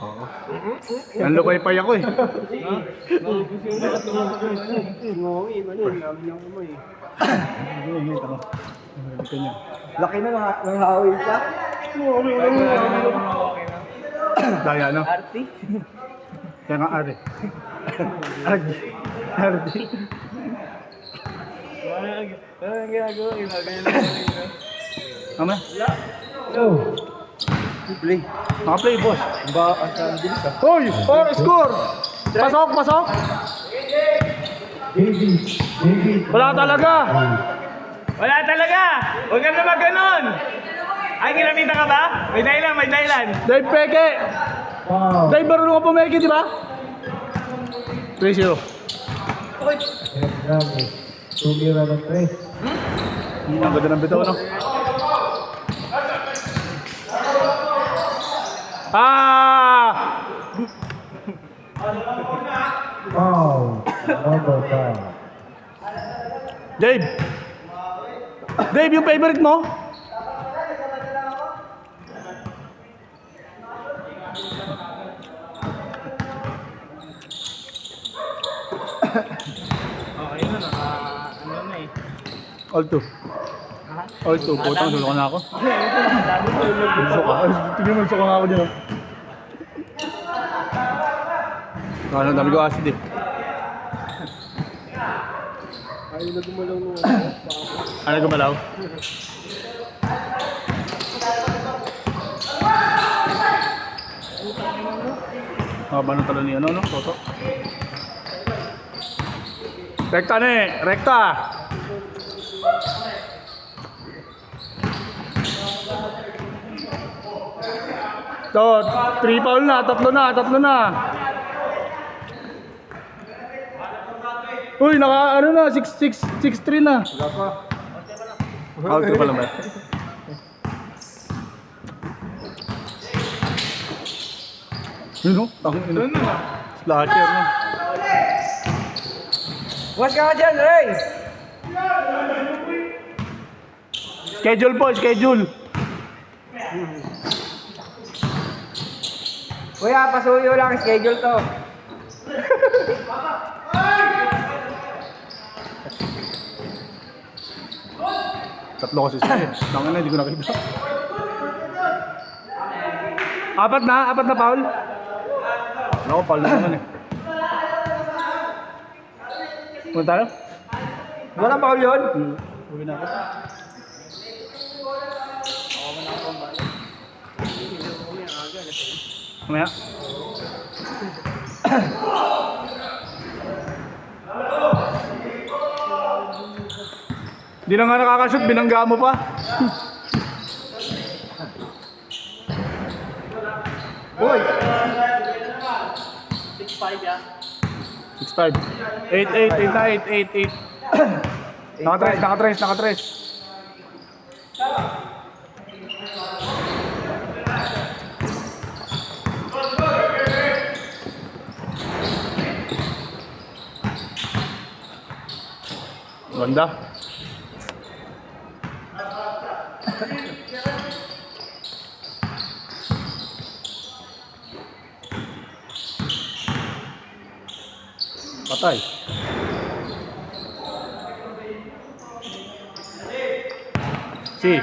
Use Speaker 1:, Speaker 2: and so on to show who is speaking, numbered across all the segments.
Speaker 1: Oo. Ang lukay-pay ako eh.
Speaker 2: Laki na ng hawin ka.
Speaker 1: Daya no?
Speaker 2: Arti.
Speaker 1: Kaya nga ari. Ardi.
Speaker 2: Anong ginagawa?
Speaker 1: Tama?
Speaker 2: Oh. Play.
Speaker 1: Naka-play, boss.
Speaker 2: Ba, ang bilis ah.
Speaker 1: Hoy! Score! Pasok! Wala talaga!
Speaker 3: Wala talaga! Huwag ka na mag-ganon! Ay, kinamita ka ba? May dahilan.
Speaker 1: Dave Peke! Dave, marunong ka pumeke, di ba? 3-0.
Speaker 2: Tumira ng 3.
Speaker 1: Ang ganda ng bitaw, no?
Speaker 2: Wow. Number 5.
Speaker 1: Dave! Dave, yung favorite mo?
Speaker 3: Okay na, ano na eh.
Speaker 1: All 2. All 2. Putang, susuka na ako. Suka. Tingnan mo, suka nga ako dyan. Ang dami ko acid eh.
Speaker 2: Ayaw na gumalaw nung
Speaker 1: Ano gumalaw? Haba ng talo ni ano, no? Toto. Rekta na eh! Rekta! So, 3 foul na, tatlo na. Uy, ano na, 6-3 na. Out ka pala ba? Yun o, tangin ina. Slasher na.
Speaker 2: Bukas ka dyan, Ray!
Speaker 1: Schedule po, schedule.
Speaker 2: Kuya, pasuyo lang, schedule to.
Speaker 1: Tatlo kasi sila eh. Tangin na, hindi ko nakita. Apat na foul. Ako, foul na naman eh. Punta tayo?
Speaker 2: Walang foul yun?
Speaker 1: Uwi na ako. Mamaya. Di na nga nakakashoot, binangga mo pa.
Speaker 2: Uy!
Speaker 3: 6-5 yan.
Speaker 1: 6-5. 8-8. Nakatres. Ganda. Patay. Si.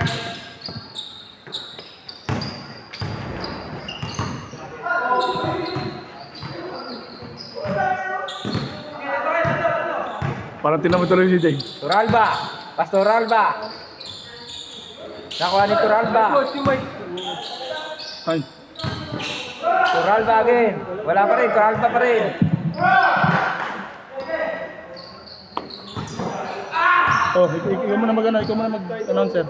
Speaker 1: Parang tinamad tuloy si Dave.
Speaker 2: Turalba! Pastoralba! Nakuha ni Turalba!
Speaker 1: Ay.
Speaker 2: Turalba again! Wala pa rin, Turalba pa rin!
Speaker 1: Oh, ikaw mo na mag-announcer.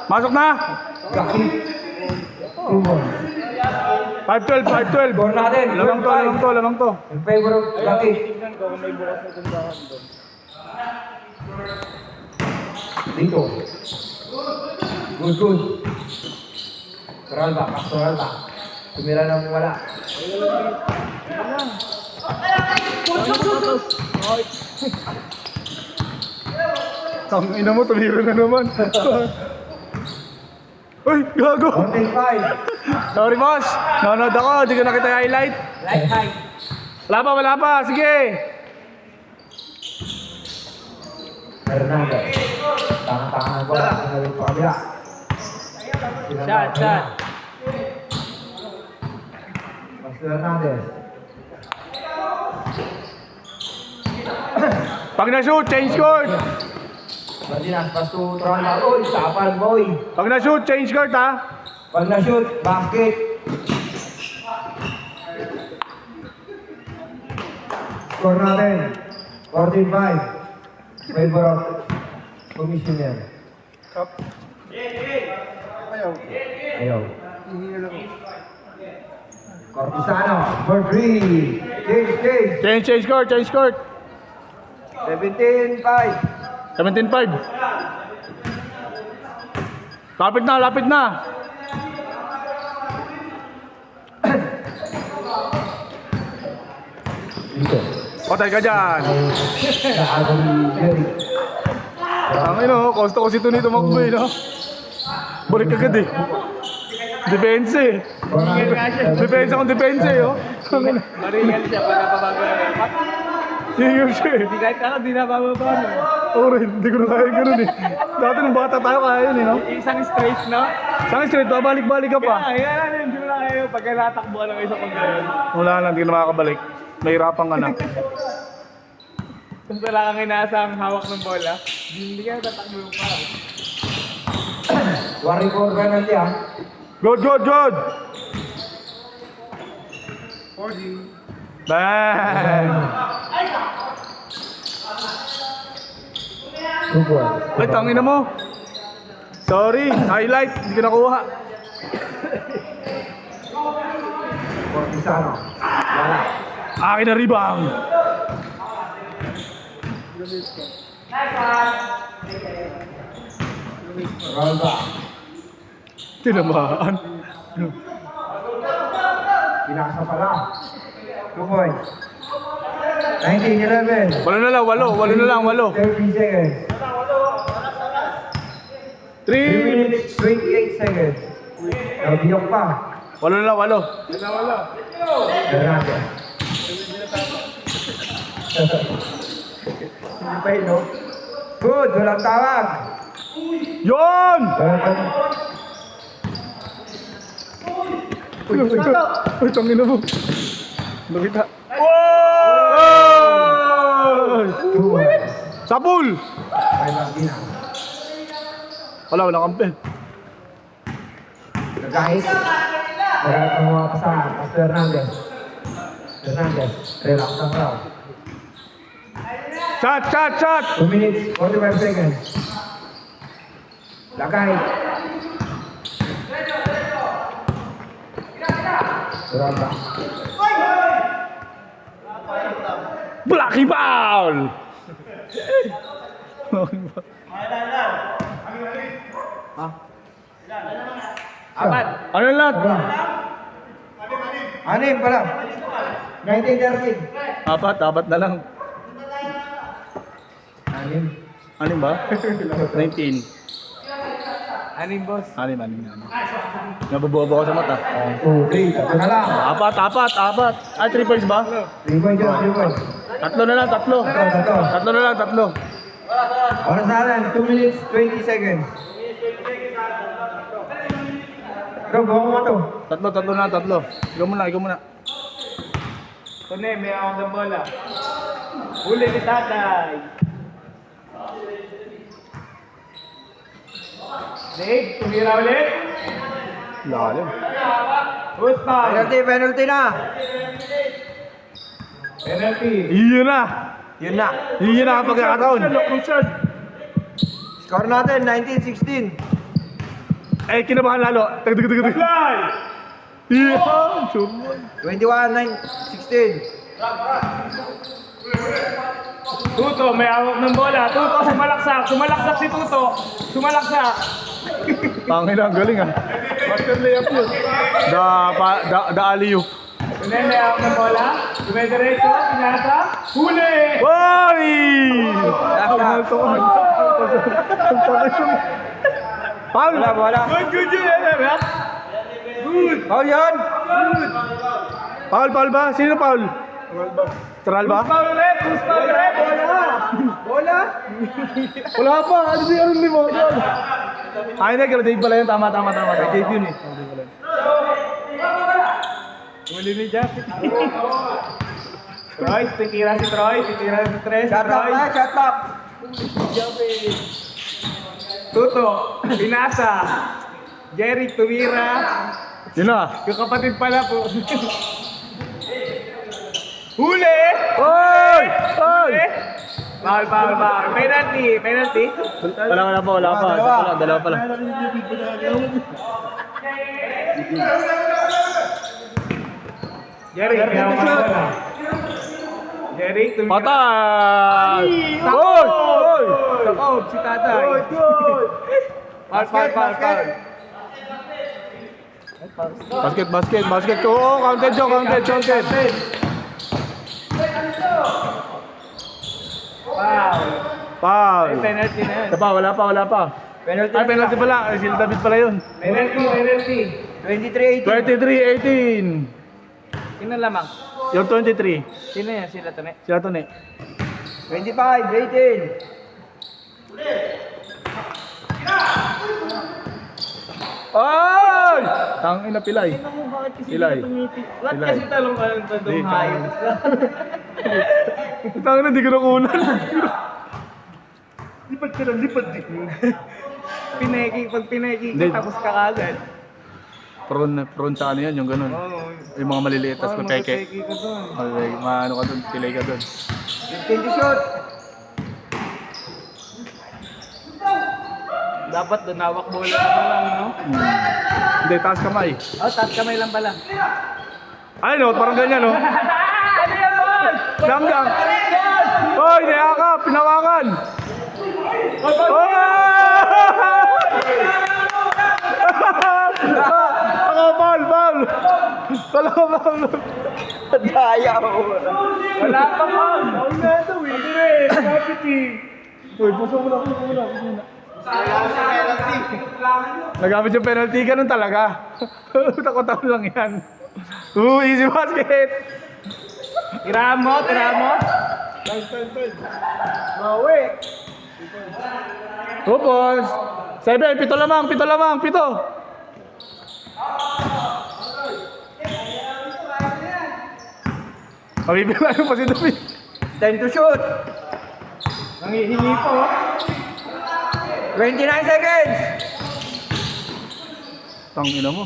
Speaker 1: Masok na! 5-12.
Speaker 2: Score natin!
Speaker 1: Lamang to.
Speaker 2: In favor of Lucky.
Speaker 3: Tignan ko kung may bukas na tindahan doon.
Speaker 2: Dito. Good. Turalba, Pastoralba. Tumira nang wala.
Speaker 1: Tang ina mo, tumiro na naman. Uy, gago.
Speaker 2: 45.
Speaker 1: Sorry, boss. Nanonood ako. Hindi ko nakita yung highlight.
Speaker 2: Light high.
Speaker 1: Wala pa. Sige.
Speaker 2: Hernandez. Tanga-tanga ng bola. Tingnan pa kabila.
Speaker 3: Shot.
Speaker 2: Pastor Hernandez.
Speaker 1: Pag na-shoot, change court.
Speaker 2: Martinez, pass to Tronda. Uy, sapal, boy.
Speaker 1: Pag na-shoot, change court, ha?
Speaker 2: Pag na-shoot, basket. Score natin. 14-5. Favor of commissioner. Ayaw. Cortisano, for 3. Change.
Speaker 1: Change court.
Speaker 2: 17-5.
Speaker 1: 17-5. Lapit na.
Speaker 2: Dito.
Speaker 1: Patay ka dyan.
Speaker 2: Sa Agony Jerry.
Speaker 1: Ang ino, kosto ko si Tony tumakbo eh, no? Balik agad eh. Depense eh. Depense eh, oh. Ang ino.
Speaker 3: Maringal siya pag napabago na dapat.
Speaker 1: Hingal siya eh.
Speaker 3: Hindi kahit ako, di nabababa no.
Speaker 1: Oo rin, hindi ko na kaya ganun eh. Dati nung bata tayo kaya yun eh, no?
Speaker 3: Isang straight, no?
Speaker 1: Saan straight, babalik-balik ka pa.
Speaker 3: Kaya hindi mo na kayo pag natakbo ng isa pag gano'n.
Speaker 1: Wala na, hindi ka na makakabalik. Nahirapan ka na.
Speaker 3: Tapos wala kang inaasang hawak ng bola, hindi ka tatakbo yung pao.
Speaker 2: Worry for penalty ah.
Speaker 1: Good!
Speaker 3: 4G.
Speaker 1: Bang!
Speaker 2: Super.
Speaker 1: Ay, tangina mo. Sorry, highlight. Hindi ko nakuha.
Speaker 2: Cortisano. Wala.
Speaker 1: Akin na rebound.
Speaker 2: Roll back.
Speaker 1: Tinamaan.
Speaker 2: Pinasa pala. 2 points. 19-11.
Speaker 1: Walo na lang, walo.
Speaker 2: 30 seconds. 3
Speaker 1: 3.
Speaker 2: minutes, 28 seconds. Nabiyok pa.
Speaker 1: Walo na lang, walo.
Speaker 2: Hernandez. Hindi pa yun, no? Good, walang tawag.
Speaker 1: Yon!
Speaker 2: Walang pa.
Speaker 1: Uy, tangina mo. Nakita. Wow!
Speaker 2: 2 points.
Speaker 1: Sapul!
Speaker 2: May Martina.
Speaker 1: Wala kampi.
Speaker 2: Nagkahit. Magalit ang mga kasama. Pastor Hernandez. Relax ang raw.
Speaker 1: Shot!
Speaker 2: 2 minutes, 45 seconds. Lagay. Suranda.
Speaker 1: Blocky foul!
Speaker 3: Apat.
Speaker 1: Ano yung lahat?
Speaker 2: Anim pala. 19-13.
Speaker 1: Apat na lang.
Speaker 2: Anim.
Speaker 1: Ano ba? 19.
Speaker 3: Aning boss.
Speaker 1: Ano. Nabubobo ko sa mata.
Speaker 2: 2, 3. Tatlo na lang.
Speaker 1: Apat. Ay, 3 points ba?
Speaker 2: 3 points yun, 3 points.
Speaker 1: Tatlo na lang.
Speaker 2: Tatlo. Oras na lang. 2 minutes, 20 seconds. Ikaw, buha mo to.
Speaker 1: Tatlo na. Ikaw muna.
Speaker 3: Tune, may ako ng bola. Huli ni tatay. Dave, tumira ulit.
Speaker 1: Lalim.
Speaker 3: Who's foul?
Speaker 2: Penalty na.
Speaker 3: Penalty.
Speaker 1: Iyon na ang pagkakataon.
Speaker 2: Score natin, 19-16.
Speaker 1: Eh, kinabahan lalo. Tag.
Speaker 3: Fly!
Speaker 1: Yeah, sure mo.
Speaker 2: 21-16.
Speaker 3: Tuto, may awak ng bola. Tuto, sumalaksak si Tuto. Sumalaksak.
Speaker 1: Pangin ang galing ah.
Speaker 3: Master layup yun.
Speaker 1: Da aliyo.
Speaker 3: Tune, may awak ng bola. Dumediretso, pinasa. Huli!
Speaker 1: Hoy!
Speaker 2: Last shot.
Speaker 1: Foul!
Speaker 2: Wala.
Speaker 3: Good yun, ha?
Speaker 2: Foul yun!
Speaker 1: Foul ba? Sino foul? Tral ba?
Speaker 3: Foul rep,
Speaker 2: Bola!
Speaker 1: Wala pa, ano si Aaron ni mo? Ay, hindi, kala Dave pala yun. Tama. Dave yun eh.
Speaker 3: Huli ni Jack. Troy, titira si Troy.
Speaker 2: Shot lock!
Speaker 3: Tuto, Pinasa, Jerry tumira.
Speaker 1: Yun na.
Speaker 3: Yung kapatid pala po. Huli!
Speaker 1: Oy! Oy!
Speaker 3: Foul. Penalty.
Speaker 1: Wala pa. Dalawa pala.
Speaker 3: Jerry, Jerry, tumira.
Speaker 1: Patay!
Speaker 3: Oy!
Speaker 1: Oy!
Speaker 3: Takob, si Tatay. Foul.
Speaker 1: Basket. Oo, counted.
Speaker 3: Foul.
Speaker 1: Foul.
Speaker 3: Penalty na yan.
Speaker 1: Wala pa.
Speaker 2: Penalty
Speaker 1: Ay, penalty pala. Ay, sila David pala yun.
Speaker 3: Penalty.
Speaker 2: 23-18.
Speaker 1: 23-18.
Speaker 3: Sino lamang?
Speaker 1: Yung 23.
Speaker 3: Sino yan? Sila to, ne?
Speaker 1: Sila to, ne.
Speaker 2: 25-18.
Speaker 1: Ay! Tangin na pilay.
Speaker 3: Bakit kasi
Speaker 1: Pilay.
Speaker 3: Ba't
Speaker 1: Pilay.
Speaker 3: kasi talong ka ng tandong hayop?
Speaker 1: Tangin na, di ko nakunan.
Speaker 3: Lipad Pag pineki
Speaker 1: Hindi.
Speaker 3: ka, tapos ka kagad.
Speaker 1: Prone sa ano yan, yung ganun.
Speaker 3: Oo.
Speaker 1: Yung mga maliliit, tapos pepeke.
Speaker 3: Peki ka doon.
Speaker 1: Okay, maano ka dun, pilay ka dun.
Speaker 2: 20 shot.
Speaker 3: Dapat doon hawak bola ka lang, no?
Speaker 1: Hindi, taas kamay.
Speaker 3: Oh, taas kamay lang pala.
Speaker 1: Ay, no, parang ganyan, no?
Speaker 3: Ano yan, boss?
Speaker 1: Dang. Hoy, niyakap, pinawakan. Hoy! Ako, foul.
Speaker 2: Daya mo.
Speaker 3: Wala pa pa. Huwag na ito, eh. Kapit eh.
Speaker 1: Uy, puso mo na. Nagamit yung penalty, ganun talaga. Takot lang yan. Easy basket.
Speaker 3: Tirahan mo.
Speaker 2: Maui.
Speaker 1: Upos. 7, 7 lamang. Mabibila yung pa si David.
Speaker 2: 10 to shoot.
Speaker 3: Nangihingi po.
Speaker 2: 29 seconds.
Speaker 1: Tangina mo.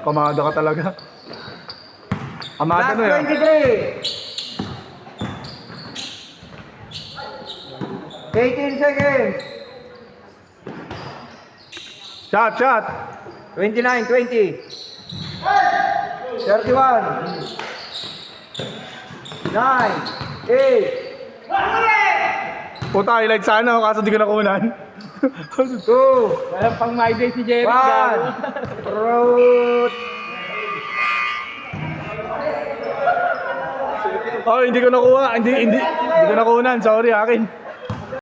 Speaker 1: Kamada ka talaga. Kamada
Speaker 2: Last
Speaker 1: na yan.
Speaker 2: 23. 18 seconds.
Speaker 1: Shot.
Speaker 2: 29, 20. 31. 9, 8,
Speaker 1: Puta, highlight sana ako kaso di ko nakunan.
Speaker 2: 2,
Speaker 3: Walang pang my day si Jerry.
Speaker 2: 1.
Speaker 3: gago.
Speaker 2: Root.
Speaker 1: Oh, hindi ko nakuha. Hindi ko nakunan. Sorry, akin.